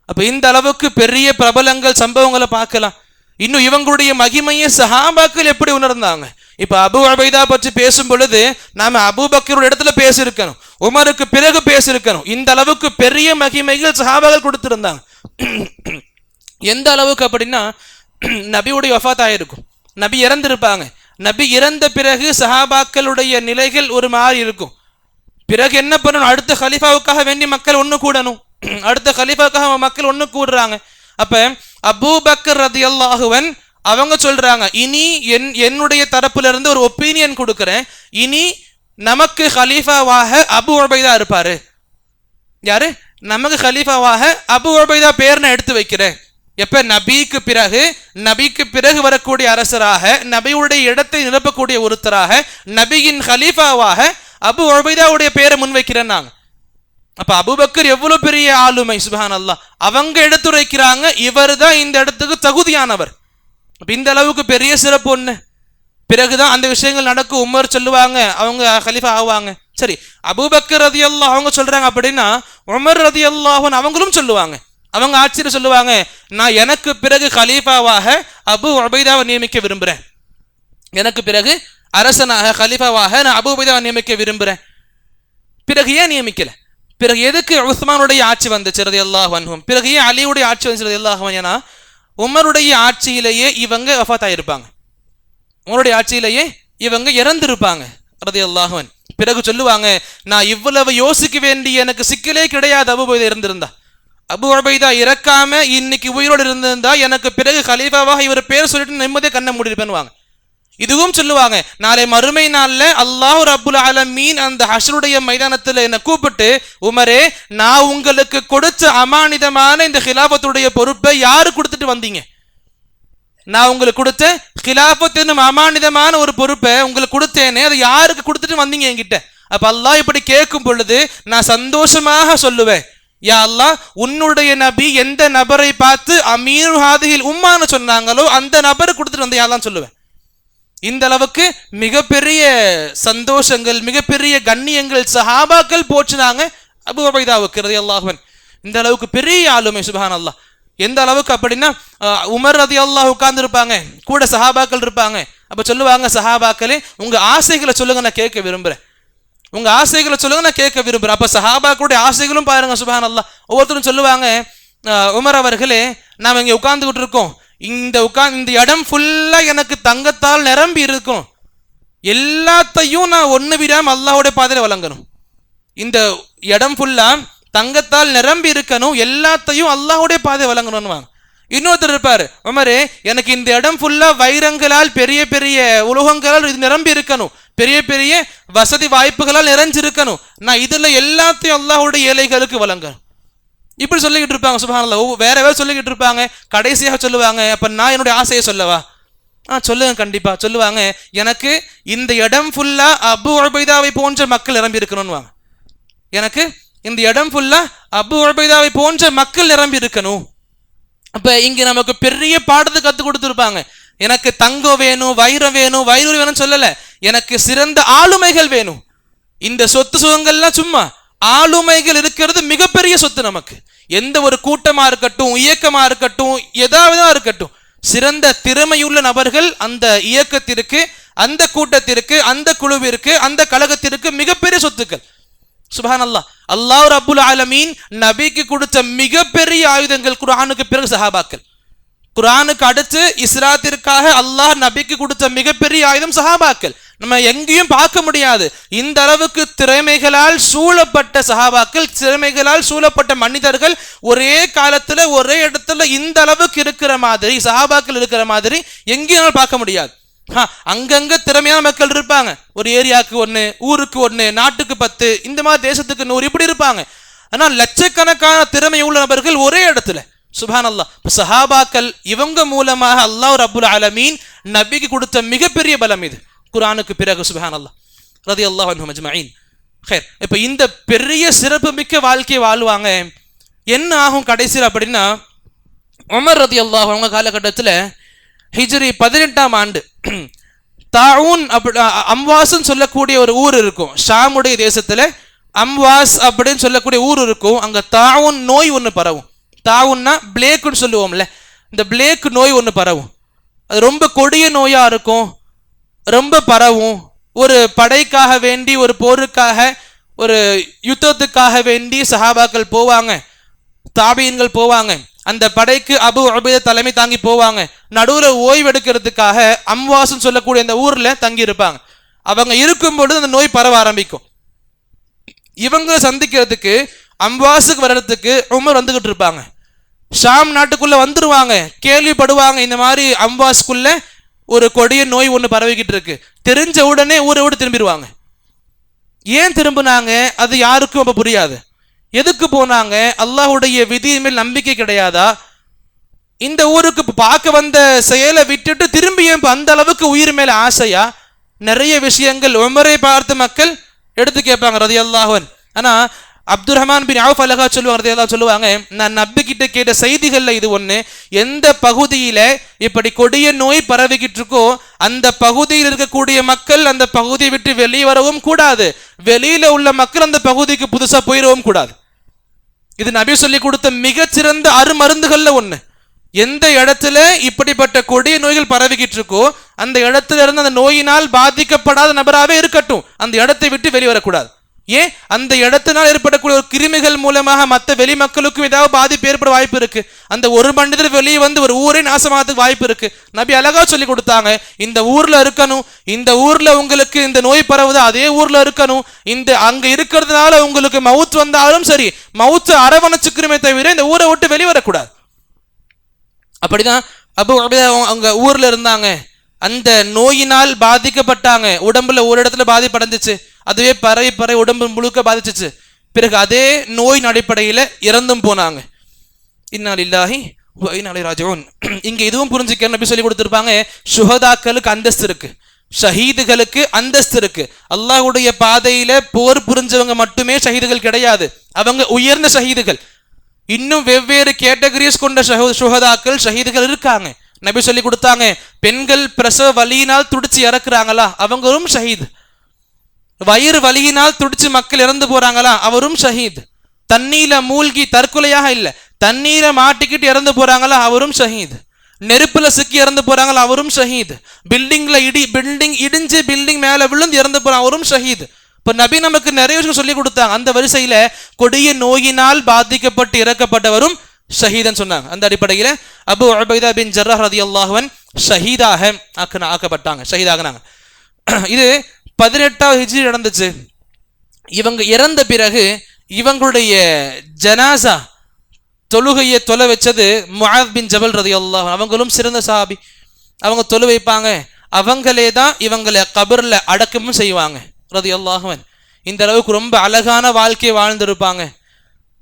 அப்ப இந்த அளவுக்கு பெரிய பிரபலங்கள் சம்பவங்களை பார்க்கலாம். இன்னும் இவங்களுடைய மகிமையை சஹாபாக்கள் எப்படி உணர்ந்தாங்க? இப்ப அபு உபைதா பற்றி பேசும் பொழுது நாம அபூபக்கரோட இடத்துல பேசியிருக்கணும், உமருக்கு பிறகு பேசியிருக்கணும். இந்த அளவுக்கு பெரிய மகிமைகள் சஹாபாக்கள் கொடுத்திருந்தாங்க. எந்த அளவுக்கு அப்படின்னா, நபியுடைய வஃபாத் ஆயிருக்கும், நபி இறந்திருப்பாங்க. நபி இறந்த பிறகு சஹாபாக்களுடைய நிலைகள் ஒரு மாதிரி இருக்கும். பிறகு என்ன பண்ணணும்? அடுத்த கலீஃபாவுக்காக வேண்டி மக்கள் ஒன்று கூடணும். அடுத்த கலீஃபாவுக்காக மக்கள் ஒன்று கூடுறாங்க. அப்ப அபூபக்கர் ரலியல்லாஹு அன்ஹு அவங்க சொல்றாங்க, இனி என்னுடைய தரப்புல இருந்து ஒரு ஒப்பீனியன் கொடுக்கிறேன், இனி நமக்கு கலீஃபாவாக அபு உபைதா இருப்பாரு. யாரு? நமக்கு கலீஃபாவாக அபு உபைதா பேர் நான் எடுத்து வைக்கிறேன். எப்ப? நபிக்கு பிறகு வரக்கூடிய அரசராக, நபியுடைய இடத்தை நிரப்பக்கூடிய ஒருத்தராக, நபியின் கலீஃபாவாக அபு உபைதாவுடைய பேரை முன்வைக்கிறேன் நாங்க. அப்ப அபூபக்கர் எவ்வளவு பெரிய ஆளுமை, சுப்ஹானல்லாஹ். அவங்க எடுத்துரைக்கிறாங்க, இவர் தான் இந்த இடத்துக்கு தகுதியானவர். இந்த அளவுக்கு பெரிய சிறப்பு ஒண்ணு. பிறகுதான் அந்த விஷயங்கள் நடக்கும். உமர் சொல்லுவாங்க, அவங்க கலீஃபா ஆவாங்க. சரி, அபூபக்கர் ரலியல்லாஹு அவங்க சொல்றாங்க அப்படின்னா, உமர் ரலியல்லாஹு அவங்களும் சொல்லுவாங்க, அவங்க ஆட்சியில் சொல்லுவாங்க, நான் எனக்கு பிறகு கலீஃபாவாக அபு உபைதாவை நியமிக்க விரும்புறேன், எனக்கு பிறகு அரசனாக கலீஃபாவாக நான் அபு உபைதாவை நியமிக்க விரும்புறேன். பிறகு ஏன் நியமிக்கல? பிறகு எதுக்கு உஸ்மானுடைய ஆட்சி வந்துச்சு ரலியல்லாஹு அன்ஹும், பிறகு ஏன் அலியுடைய ஆட்சி வந்துச்சு ரலியல்லாஹு அன்ஹு? ஏன்னா உமருடைய ஆட்சியிலேயே இவங்க வஃபாத் ஆயிருப்பாங்க, உமருடைய ஆட்சியிலேயே இவங்க இறந்திருப்பாங்க ரலியல்லாஹு அன்ஹு. பிறகு சொல்லுவாங்க, நான் இவ்வளவு யோசிக்க வேண்டிய எனக்கு சிக்கலே கிடையாது அபூ உபைதா இருந்திருந்தா, அபூ உபைதா இறக்காம இன்னைக்கு உயிரோடு இருந்திருந்தா எனக்கு பிறகு கலீஃபாவாக இவர் பேர் சொல்லிட்டு நிம்மதியாக கண்ணை மூடிருப்பேன்னுவாங்க. இதுவும் சொல்லுவாங்க, நாளை மறுமை நாள்ல அல்லாஹ் ரப்புல் ஆலமீன் அந்த ஹஷ்ருடைய மைதானத்தில் என்னை கூப்பிட்டு, உமரே நான் உங்களுக்கு கொடுத்த அமானிதமான இந்த ஹிலாபத்துடைய பொறுப்பை யாரு கொடுத்துட்டு வந்தீங்க? நான் உங்களுக்கு கொடுத்த ஹிலாபத் என்னும் அமானிதமான ஒரு பொறுப்பை உங்களுக்கு கொடுத்தேனே, அதை யாருக்கு கொடுத்துட்டு வந்தீங்க என்கிட்ட? அப்ப அல்லாஹ் இப்படி கேட்கும் பொழுது நான் சந்தோஷமாக சொல்லுவேன், யா அல்லாஹ், உன்னுடைய நபி எந்த நபரை பார்த்து அமீரு ஹாதிஹில் உம்மான்னு சொன்னாங்களோ அந்த நபரை கொடுத்துட்டு வந்த யாரெல்லாம் சொல்லுவேன். இந்த அளவுக்கு மிகப்பெரிய சந்தோஷங்கள், மிகப்பெரிய கண்ணியங்கள் சஹாபாக்கள் போச்சுனாங்க அபூ உபைதாவுக்கு ரலியல்லாஹு அன்ஹு. இந்த அளவுக்கு பெரிய ஆளுமை சுப்ஹானல்லாஹ். எந்த அளவுக்கு அப்படின்னா, உமர் ரலியல்லாஹு உட்கார்ந்து இருப்பாங்க, கூட சஹாபாக்கள் இருப்பாங்க. அப்ப சொல்லுவாங்க, சஹாபாக்களே உங்க ஆசைகளை சொல்லுங்க, நான் கேட்க விரும்புறேன், உங்க ஆசைகளை சொல்லுங்க, நான் கேட்க விரும்புறேன். அப்ப சஹாபாக்களுடைய ஆசைகளும் பாருங்க சுப்ஹானல்லாஹ். ஒவ்வொருத்தரும் சொல்லுவாங்க, உமர் அவர்களே நாம இங்க உட்கார்ந்துகிட்டு இருக்கோம், இந்த இடம் ஃபுல்லா எனக்கு தங்கத்தால் நிரம்பி இருக்கும், எல்லாத்தையும் நான் ஒண்ணு விடாம அல்லாஹ்வுடைய பாதையில வழங்கணும், இந்த இடம் ஃபுல்லா தங்கத்தால் நிரம்பி இருக்கணும், எல்லாத்தையும் அல்லாஹ்வுடைய பாதையில வழங்கணும். இன்னொருத்தர் இருப்பாரு, உமரே எனக்கு இந்த இடம் ஃபுல்லா வைரங்களால் பெரிய பெரிய உலோகங்களால் இது நிரம்பி இருக்கணும், பெரிய பெரிய வசதி வாய்ப்புகளால் நிறைஞ்சிருக்கணும், நான் இதுல எல்லாத்தையும் அல்லாஹ்வுடைய ஏழைகளுக்கு வழங்கணும். இப்படி சொல்லிக்கிட்டு இருப்பாங்க சுப்ஹானல்லாஹ். வேற வேற சொல்லிக்கிட்டு இருப்பாங்க. கடைசியாக சொல்லுவாங்க, அப்ப நான் என்னுடைய ஆசையை சொல்லவா? சொல்லுங்க, கண்டிப்பா. சொல்லுவாங்க, எனக்கு இந்த இடம் ஃபுல்லா அபூ உபைதாவை போன்ற மக்கள் நிரம்பி இருக்கணும்னு, எனக்கு இந்த இடம் ஃபுல்லா அபூ உபைதாவை போன்ற மக்கள் நிரம்பி இருக்கணும். அப்ப இங்க நமக்கு பெரிய பாடத்தை கத்து கொடுத்துருப்பாங்க. எனக்கு தங்கம் வேணும், வைரம் வேணும், வைரூர் வேணும்னு சொல்லல, எனக்கு சிறந்த ஆளுமைகள் வேணும். இந்த சொத்து சுகங்கள்லாம் சும்மா, ஆளுமைகள் இருக்கிறது மிகப்பெரிய சொத்து நமக்கு. எந்த ஒரு கூட்டமா இருக்கட்டும், இயக்கமா இருக்கட்டும், ஏதாவது இருக்கட்டும், சிறந்த திறமையுள்ள நபர்கள் அந்த இயக்கத்திற்கு, அந்த கூட்டத்திற்கு, அந்த குழுவிற்கு, அந்த கழகத்திற்கு மிகப்பெரிய சொத்துக்கள். சுப்ஹானல்லாஹ். அல்லாஹ் ரப்புல் ஆலமீன் நபிக்கு கொடுத்த மிகப்பெரிய ஆயுதங்கள் குர்ஆனுக்கு பிறகு சஹாபாக்கள். குர்ஆனுக்கு அடுத்து இஸ்ராத்திற்காக அல்லாஹ் நபிக்கு கொடுத்த மிகப்பெரிய ஆயுதம் சஹாபாக்கள். நம்ம எங்கேயும் பார்க்க முடியாது. இந்த அளவுக்கு திறமைகளால் சூழப்பட்ட சஹாபாக்கள், திறமைகளால் சூழப்பட்ட மனிதர்கள் ஒரே காலத்துல ஒரே இடத்துல இந்த அளவுக்கு இருக்கிற மாதிரி, சஹாபாக்கள் இருக்கிற மாதிரி எங்கேயும் பார்க்க முடியாது. அங்கங்க திறமையான மக்கள் இருப்பாங்க. ஒரு ஏரியாவுக்கு ஒண்ணு, ஊருக்கு ஒண்ணு, நாட்டுக்கு 10, இந்த மாதிரி தேசத்துக்கு 100, இப்படி இருப்பாங்க. ஆனால் லட்சக்கணக்கான திறமை உள்ள நபர்கள் ஒரே இடத்துல. சுப்ஹானல்லாஹ். சஹாபாக்கள் இவங்க மூலமாக அல்லாஹ் ரப்புல் ஆலமீன் நபிக்கு கொடுத்த மிகப்பெரிய பலம் இது குர்ஆனுக்கு பிறகு. சுப்ஹானல்லாஹ். ரலியல்லாஹு அன்ஹும் அஜ்மஈன். ஹைர். இப்ப இந்த பெரிய சிறப்பு மிக்க வாழ்க்கையை வாழ்வாங்க. என்ன ஆகும் கடைசியில் அப்படின்னா, உமர் ரலியல்லாஹு அவங்க காலகட்டத்தில் ஹிஜ்ரி 18ஆம் ஆண்டு தாவூன் அம்வாஸ்ன்னு சொல்லக்கூடிய ஒரு ஊர் இருக்கும். ஷாமுடைய தேசத்துல அம்வாஸ் அப்படின்னு சொல்லக்கூடிய ஊர் இருக்கும். அங்க தாவூன் நோய் ஒன்று பரவும். தாவூன்னா பிளேக்குன்னு சொல்லுவோம்ல, இந்த பிளேக் நோய் ஒன்று பரவும். அது ரொம்ப கொடிய நோயா இருக்கும், ரொம்ப பரவும். ஒரு படைக்காக வேண்டி, ஒரு போருக்காக, ஒரு யுத்தத்துக்காக வேண்டி சஹாபாக்கள் போவாங்க, தாபீன்கள் போவாங்க. அந்த படைக்கு அபூ உபைதா தலைமை தாங்கி போவாங்க. நடுவில் ஓய்வு எடுக்கிறதுக்காக அம்வாஸ்ன்னு சொல்லக்கூடிய அந்த ஊர்ல தங்கி இருப்பாங்க. அவங்க இருக்கும் பொழுது அந்த நோய் பரவ ஆரம்பிக்கும். இவங்க சந்திக்கிறதுக்கு, அம்வாஸுக்கு வர்றதுக்கு உமர் வந்துகிட்டு இருப்பாங்க. ஷாம் நாட்டுக்குள்ள வந்துருவாங்க, கேள்விப்படுவாங்க இந்த மாதிரி அம்வாஸ்க்குள்ள ஒரு கொடிய நோய் ஒன்று பரவிக்கிட்டு இருக்கு. தெரிஞ்ச உடனே ஊரை விட்டு திரும்பிடுவாங்க. ஏன் திரும்பினாங்க அது யாருக்கும் அப்ப புரியாது. எதுக்கு போனாங்க? அல்லாஹ்வுடைய விதியின் மேல் நம்பிக்கை கிடையாதா? இந்த ஊருக்கு பார்க்க வந்த செயலை விட்டுட்டு திரும்பி அந்த அளவுக்கு உயிர் மேல ஆசையா? நிறைய விஷயங்கள் உமரை பார்த்து மக்கள் எடுத்து கேட்பாங்க ரலியல்லாஹு அன்ஹு. ஆனா அப்துர் ரஹ்மான் பின் அவுஃப் அலஹா சொல்லுவாங்க, நான் நபி கிட்ட கேட்ட செய்திகள்ல இது ஒண்ணு, எந்த பகுதியில இப்படி கொடிய நோய் பரவிக்கிட்டு இருக்கோ அந்த பகுதியில் இருக்கக்கூடிய மக்கள் அந்த பகுதியை விட்டு வெளியே வரவும் கூடாது, வெளியில உள்ள மக்கள் அந்த பகுதிக்கு புதுசா போயிடவும் கூடாது. இது நபி சொல்லி கொடுத்த மிகச்சிறந்த அருமருந்துகள்ல ஒண்ணு. எந்த இடத்துல இப்படிப்பட்ட கொடிய நோய்கள் பரவிக்கிட்டு இருக்கோ அந்த இடத்துல இருந்து அந்த நோயினால் பாதிக்கப்படாத நபராகவே இருக்கட்டும், அந்த இடத்தை விட்டு வெளியே வரக்கூடாது. ஏன் அந்த இடத்தினால் ஏற்படக்கூடிய ஒரு கிருமிகள் மூலமாக மற்ற வெளி மக்களுக்கும் ஏதாவது பாதிப்பு ஏற்பட வாய்ப்பு இருக்கு. அந்த ஒரு மனிதர் வெளியே வந்து ஒரு ஊரே நாசமாகிறதுக்கு வாய்ப்பு இருக்கு. நபி அழகா சொல்லி கொடுத்தாங்க, இந்த ஊர்ல இருக்கணும், இந்த ஊர்ல உங்களுக்கு இந்த நோய் பரவுது, அதே ஊர்ல இருக்கணும், இந்த அங்க இருக்கிறதுனால உங்களுக்கு மவுத் வந்தாலும் சரி, மவுத்து அரவணைச்சுக்கிறமே தவிர இந்த ஊரை விட்டு வெளிவரக்கூடாது. அப்படிதான் அபு உபைதா அவங்க ஊர்ல இருந்தாங்க. அந்த நோயினால் பாதிக்கப்பட்டாங்க. உடம்புல ஒரு இடத்துல பாதிப்படைஞ்சிச்சு, அதுவே பறவை உடம்பு முழுக்க பாதிச்சிச்சு. பிறகு அதே நோயின் அடிப்படையில் இறந்தும் போனாங்க. இன்னா லில்லாஹி வ இன்னா இலைஹி ராஜிஊன். இங்க இதுவும் புரிஞ்சுக்க நபி சொல்லி கொடுத்திருப்பாங்க, சுஹதாக்களுக்கு அந்தஸ்து இருக்கு, ஷஹீதுகளுக்கு அந்தஸ்து இருக்கு. அல்லாஹ்வுடைய பாதையில போர் புரிஞ்சவங்க மட்டுமே ஷஹீதுகள் கிடையாது, அவங்க உயர்ந்த ஷஹீதுகள். இன்னும் வெவ்வேறு கேட்டகரிஸ் கொண்ட சுஹதாக்கள் ஷஹீதுகள் இருக்காங்க. நபி சொல்லி கொடுத்தாங்க, பெண்கள் பிரசவ வலியினால் துடிச்சு இறக்குறாங்களா, அவங்களும் ஷஹீத். வயிறு வலியினால் துடிச்சு மக்கள் இறந்து போறாங்களா, அவரும் ஷஹீத். தண்ணீர மூழ்கி தற்கொலையாக இல்ல, தண்ணீரை மாட்டிக்கிட்டு இறந்து போறாங்களா, அவரும் ஷஹீத். நெருப்புல சிக்கி இறந்து போறாங்களா, அவரும் ஷஹீத். பில்டிங் இடிஞ்சு பில்டிங் மேல விழுந்து இறந்து போறாங்க, அவரும் ஷஹீத். இப்ப நபி நமக்கு நிறைய விஷயம் சொல்லி கொடுத்தாங்க. அந்த வரிசையில கொடிய நோயினால் பாதிக்கப்பட்டு இறக்கப்பட்டவரும் ஷஹீதன் சொன்னாங்க. அந்த அடிப்படையில அபு உபைதா பின் ஜர்ராஹ் ரலியல்லாஹு அன்ஹு ஷஹீதாக ஆக்கப்பட்டாங்க, ஷஹீதாகனாங்க. இது 18வது ஹிஜ்ரி நடந்துச்சு. இவங்க இறந்த பிறகு இவங்களுடைய ஜனாசா தொழுகையை தொலை வச்சது முஆத் பின் ஜபல் ரலியல்லாஹு அன்ஹு. அவங்களும் சிறந்த சஹாபி. அவங்க தொழு வைப்பாங்க, அவங்களே தான் இவங்களை கபர்ல அடக்கமும் செய்வாங்க ரலியல்லாஹு அன்ஹு. இந்த அளவுக்கு ரொம்ப அழகான வாழ்க்கையை வாழ்ந்திருப்பாங்க,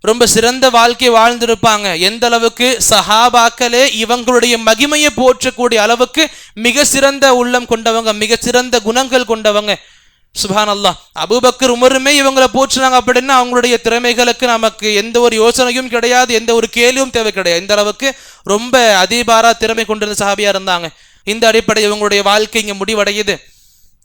ரொம்ப சிறந்த வாழ்க்கை வாழ்ந்திருப்பாங்க. எந்த அளவுக்கு சஹாபாக்களே இவங்களுடைய மகிமையை போற்றக்கூடிய அளவுக்கு மிக சிறந்த உள்ளம் கொண்டவங்க, மிக சிறந்த குணங்கள் கொண்டவங்க. சுப்ஹானல்லாஹ். அபூபக்கர் உமருமே இவங்களை போற்றுனாங்க அப்படின்னா அவங்களுடைய திறமைகளுக்கு நமக்கு எந்த ஒரு யோசனையும் கிடையாது, எந்த ஒரு கேள்வியும் தேவை கிடையாது. இந்த அளவுக்கு ரொம்ப அதிபாரா திறமை கொண்டிருந்த சஹாபியா இருந்தாங்க. இந்த அடிப்படையில் இவங்களுடைய வாழ்க்கை இங்கே முடிவடையுது.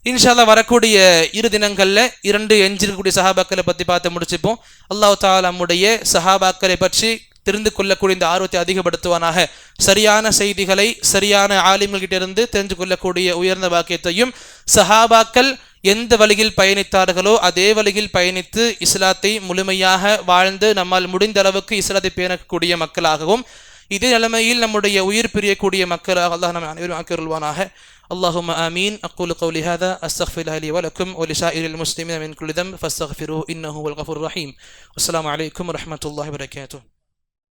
இன்ஷா அல்லாஹ் வரக்கூடிய 2 தினங்கள்ல 2 எஞ்சிருக்கக்கூடிய சஹாபாக்களை பற்றி பார்த்து முடிச்சுப்போம். அல்லாஹ் தஆலா நம்முடைய சஹாபாக்களை பற்றி தெரிந்து கொள்ளக்கூடிய இந்த ஆர்வத்தை அதிகப்படுத்துவானாக. சரியான செய்திகளை சரியான ஆலிம்கள்கிட்ட இருந்து தெரிந்து கொள்ளக்கூடிய உயர்ந்த பாக்கியத்தையும், சஹாபாக்கள் எந்த வழியில் பயணித்தார்களோ அதே வழியில் பயணித்து இஸ்லாத்தை முழுமையாக வாழ்ந்து நம்மால் முடிந்த அளவுக்கு இஸ்லாத்தை பேணக்கூடிய மக்களாகவும், இதே நிலைமையில் நம்முடைய உயிர் பிரியக்கூடிய மக்களாக அல்லாஹ் நம்ம அனைவரும் ஆக்கியருள்வானாக. اللهم آمين. أقول قولي هذا أستغفر الله لي ولكم ولسائر المسلمين من كل ذنب فاستغفروه إنه هو الغفور الرحيم. والسلام عليكم ورحمة الله وبركاته.